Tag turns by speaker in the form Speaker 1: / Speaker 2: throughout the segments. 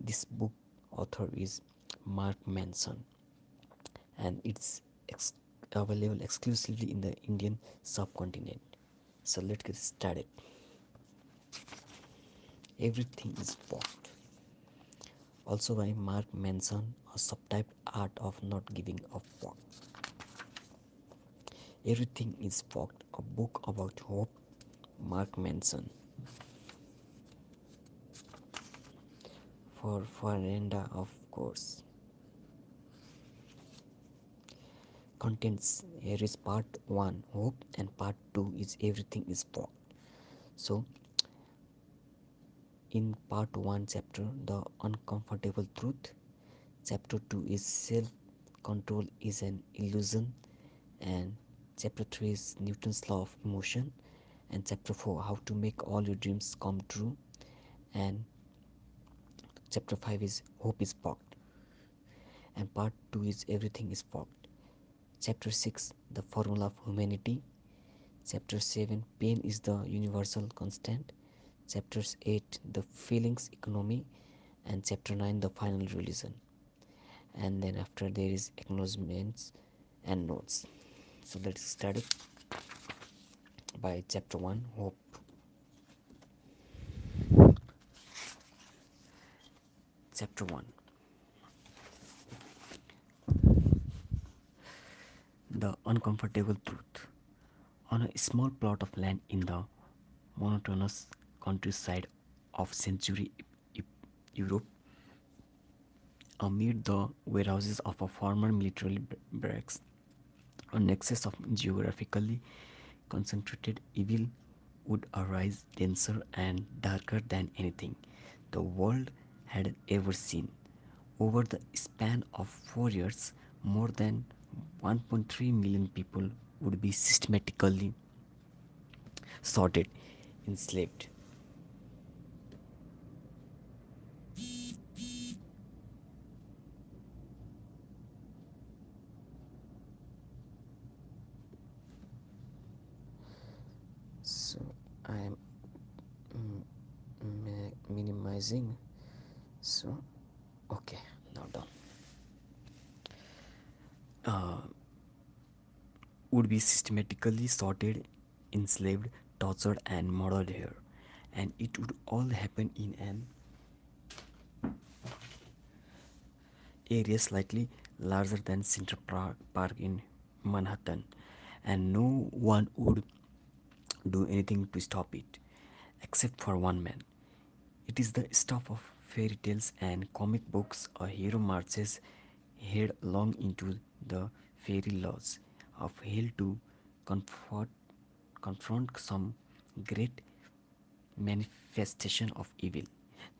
Speaker 1: This book author is Mark Manson, and it's available exclusively in the Indian subcontinent. So let's get started. Everything is Fogged, also by Mark Manson, a subtyped Art of Not Giving a Fuck. Everything is Fogged, a book about hope. Mark Manson. For Farenda, of course. Contents here is part 1 hope, and part 2 is everything is Fogged. So in part 1 chapter, the uncomfortable truth. Chapter 2 is self control is an illusion, and chapter 3 is Newton's law of emotion, and chapter 4 how to make all your dreams come true, and chapter 5 is hope is Fogged, and part 2 is everything is Fogged. Chapter 6 the formula of humanity. Chapter 7 pain is the universal constant. Chapters 8 the feelings economy, and chapter 9 the final religion. And then after there is acknowledgements and notes. So let's start it by chapter 1 hope. Chapter 1 the uncomfortable truth. On a small plot of land in the monotonous countryside of century Europe, amid the warehouses of a former military barracks, a nexus of geographically concentrated evil would arise denser and darker than anything the world had ever seen. Over the span of 4 years, more than 1.3 million people would be systematically sorted, enslaved. So I am minimizing. So okay, now done. Would be systematically sorted, enslaved, tortured, and murdered here, and it would all happen in an area slightly larger than Central Park in Manhattan, and no one would do anything to stop it, except for one man. It is the stuff of fairy tales and comic books. A hero marches headlong into the fairy laws of hell to comfort, confront some great manifestation of evil.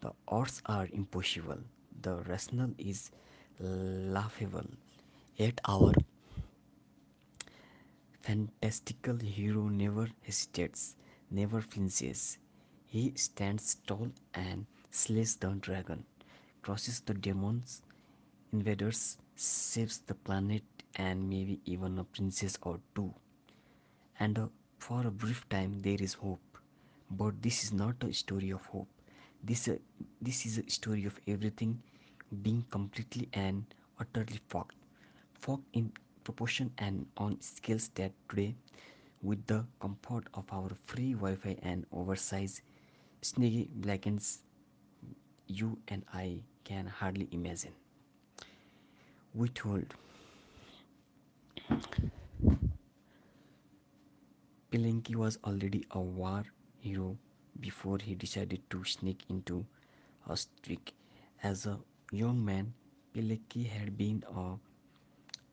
Speaker 1: The odds are impossible, the rational is laughable, yet our fantastical hero never hesitates, never flinches. He stands tall and slays the dragon, crosses the demons, invaders, saves the planet, and maybe even a princess or two. And for a brief time, there is hope. But this is not a story of hope. This is a story of everything being completely and utterly fogged. Fogged in proportion and on scales that today, with the comfort of our free Wi-Fi and oversized snaggy blankets, you and I can hardly imagine. We told Pilinki was already a war hero before he decided to sneak into Auschwitz. As a young man, Pilecki had been a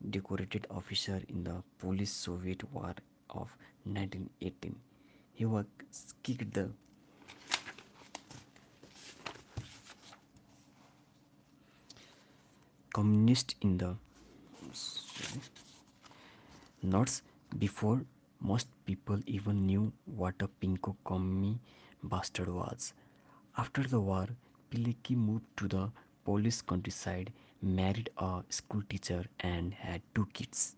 Speaker 1: decorated officer in the Polish-Soviet War of 1918. He was kicked the communist in the North before most people even knew what a pinko commie bastard was. After the war, Pilecki moved to the Polish countryside, married a schoolteacher, and had two kids.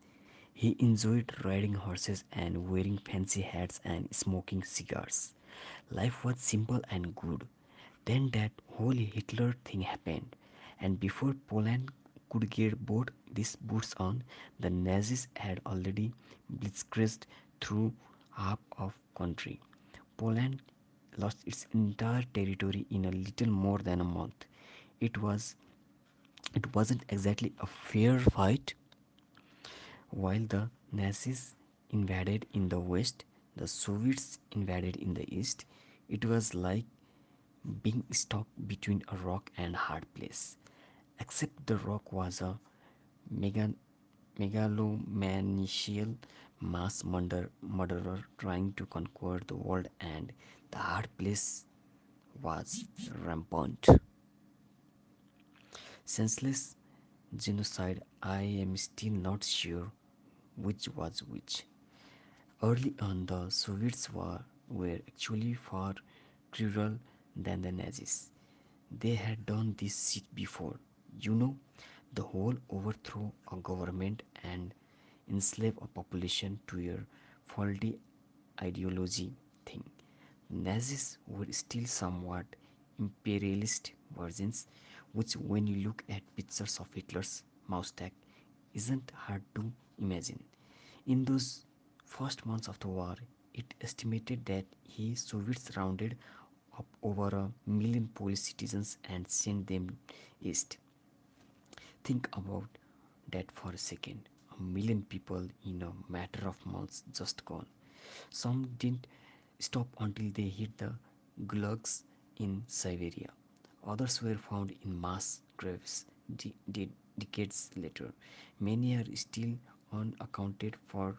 Speaker 1: He enjoyed riding horses and wearing fancy hats and smoking cigars. Life was simple and good. Then that whole Hitler thing happened, and before Poland could get both these boots on, the Nazis had already blitzkrieged through half of country. Poland lost its entire territory in a little more than a month. It was it wasn't exactly a fair fight. While the Nazis invaded in the west, the Soviets invaded in the east. It was like being stuck between a rock and hard place. Except the rock was a mega, megalomaniacal murderer trying to conquer the world, and the hard place was rampant. Senseless genocide, I am still not sure which was which. Early on, the Soviets were actually far crueler than the Nazis. They had done this shit before. You know, the whole overthrow a government and enslave a population to your faulty ideology thing. Nazis were still somewhat imperialist versions, which, when you look at pictures of Hitler's moustache, isn't hard to imagine. In those first months of the war, it estimated that he Soviets rounded up over a million Polish citizens and sent them east. Think about that for a second. A million people in a matter of months just gone. Some didn't stop until they hit the gulags in Siberia. Others were found in mass graves decades later. Many are still unaccounted for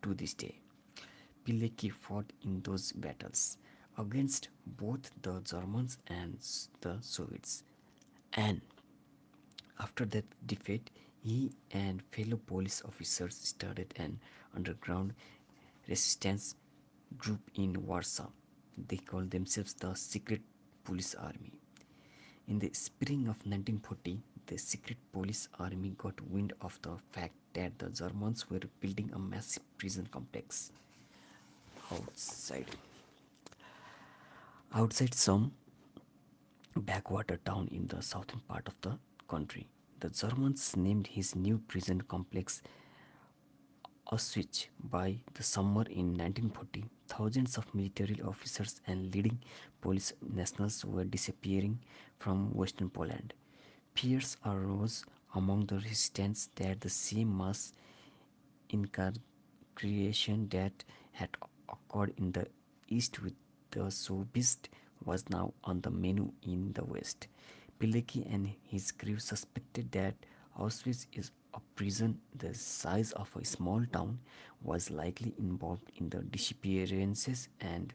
Speaker 1: to this day. Pilecki fought in those battles against both the Germans and the Soviets. And after that defeat, he and fellow police officers started an underground resistance group in Warsaw. They called themselves the Secret Police Army. In the spring of 1940, the Secret Police Army got wind of the fact that the Germans were building a massive prison complex outside outside some backwater town in the southern part of the country. The Germans named his new prison complex Auschwitz. By the summer in 1940, thousands of military officers and leading Polish nationals were disappearing from western Poland. Fears arose among the resistance that the same mass incarceration that had occurred in the east with the Soviets was now on the menu in the west. Pilecki and his crew suspected that Auschwitz is a prison the size of a small town was likely involved in the disappearances and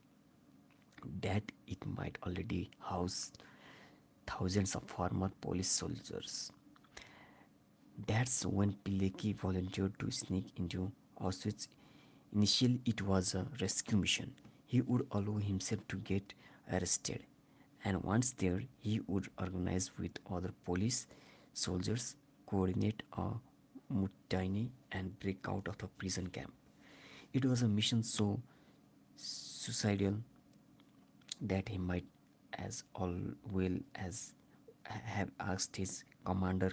Speaker 1: that it might already house thousands of former Polish soldiers. That's when Pilecki volunteered to sneak into Auschwitz. Initially, it was a rescue mission. He would allow himself to get arrested, and once there, he would organize with other police soldiers, coordinate a mutiny, and break out of the prison camp. It was a mission so suicidal that he might as well as have asked his commander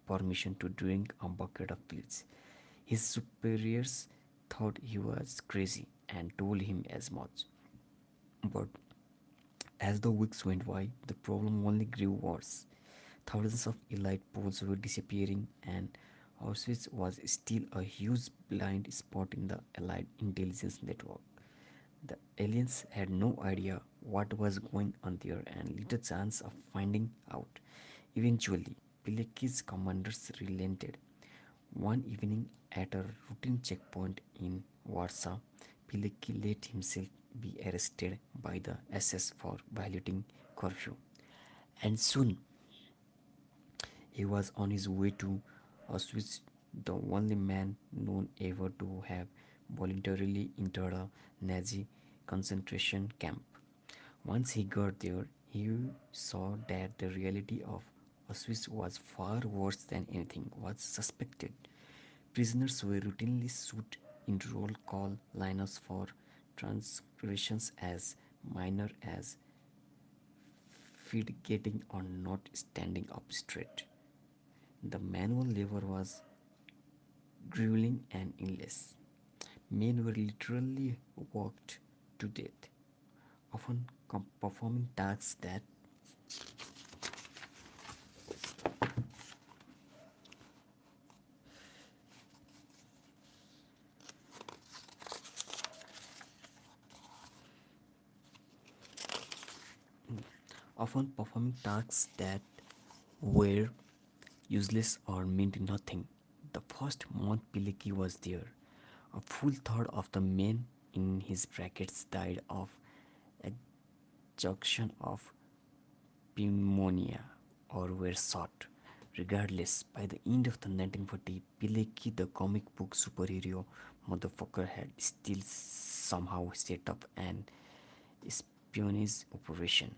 Speaker 1: permission to drink a bucket of bleach. His superiors thought he was crazy and told him as much. But as the weeks went by, the problem only grew worse. Thousands of elite Poles were disappearing, and Auschwitz was still a huge blind spot in the Allied intelligence network. The aliens had no idea what was going on there and little chance of finding out. Eventually, Pilecki's commanders relented. One evening at a routine checkpoint in Warsaw, Pilecki let himself be arrested by the SS for violating curfew. And soon he was on his way to Auschwitz, the only man known ever to have voluntarily entered a Nazi concentration camp. Once he got there, he saw that the reality of Auschwitz was far worse than anything was suspected. Prisoners were routinely shot in roll call lineups for transgressions as minor as feet getting or not standing up straight. The manual labor was grueling and endless. Men were literally worked to death, often performing tasks that were useless or meant nothing. The first month Piliki was there, a full third of the men in his brackets died of exhaustion of pneumonia or were shot. Regardless, by the end of the 1940, Pileki, the comic book superhero motherfucker, had still somehow set up an espionage operation.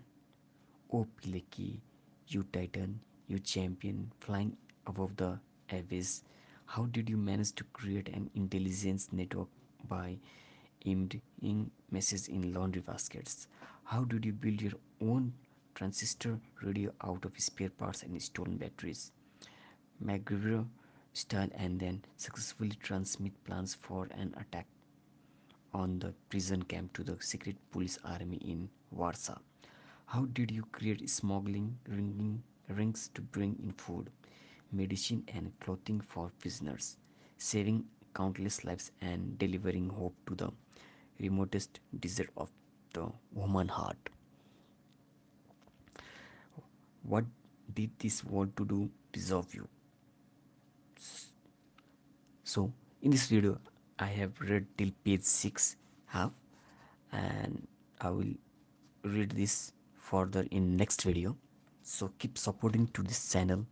Speaker 1: Oh Pileki, you titan, you champion, flying above the abyss, how did you manage to create an intelligence network by embedding messages in laundry baskets? How did you build your own transistor radio out of spare parts and stolen batteries? MacGyver style, and then successfully transmit plans for an attack on the prison camp to the secret police army in Warsaw? How did you create smuggling rings to bring in food, medicine, and clothing for prisoners, saving countless lives and delivering hope to the remotest desert of the human heart? What did this world to do deserve you? So in this video, I have read till page 6 half, and I will read this further in next video. So keep supporting to this channel,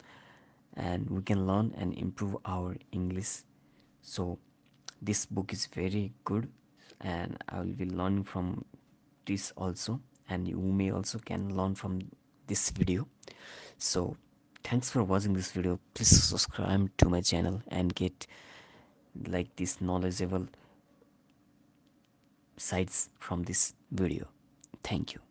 Speaker 1: and we can learn and improve our English. So this book is very good, and I will be learning from this also, and you may also can learn from this video. So thanks for watching this video. Please subscribe to my channel and get like this knowledgeable sites from this video. Thank you.